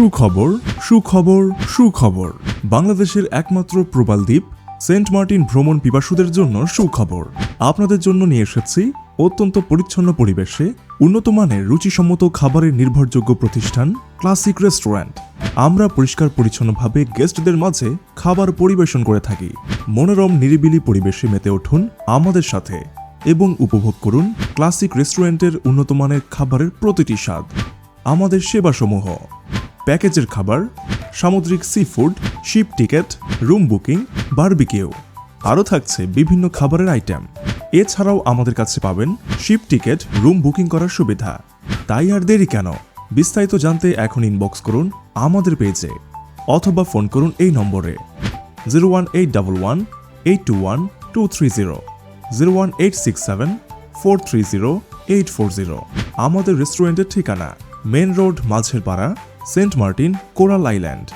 সুখবর সুখবর সুখবর বাংলাদেশের একমাত্র প্রবাল দ্বীপ সেন্ট মার্টিন ভ্রমণ পিপাসুদের জন্য সুখবর। আপনাদের জন্য নিয়ে এসেছি অত্যন্ত পরিচ্ছন্ন পরিবেশে উন্নত মানের রুচিসম্মত খাবারের নির্ভরযোগ্য প্রতিষ্ঠান ক্লাসিক রেস্টুরেন্ট। আমরা পরিষ্কার পরিচ্ছন্নভাবে গেস্টদের মাঝে খাবার পরিবেশন করে থাকি। মনোরম নিরিবিলি পরিবেশে মেতে উঠুন আমাদের সাথে এবং উপভোগ করুন ক্লাসিক রেস্টুরেন্টের উন্নত মানের খাবারের প্রতিটি স্বাদ। আমাদের সেবাসমূহ: প্যাকেজের খাবার, সামুদ্রিক seafood, ship ticket, room booking, barbecue. আরও থাকছে বিভিন্ন খাবারের আইটেম। এছাড়াও আমাদের কাছে পাবেন শিপ টিকেট, রুম বুকিং করার সুবিধা। তাই আর দেরি কেন? বিস্তারিত জানতে এখন ইনবক্স করুন আমাদের পেজে অথবা ফোন করুন এই নম্বরে 01811 821 230 01867 430 840। আমাদের রেস্টুরেন্টের ঠিকানা মেন রোড, মাঝের পাড়া, সেন্ট মার্টিন, কোরাল আইল্যান্ড।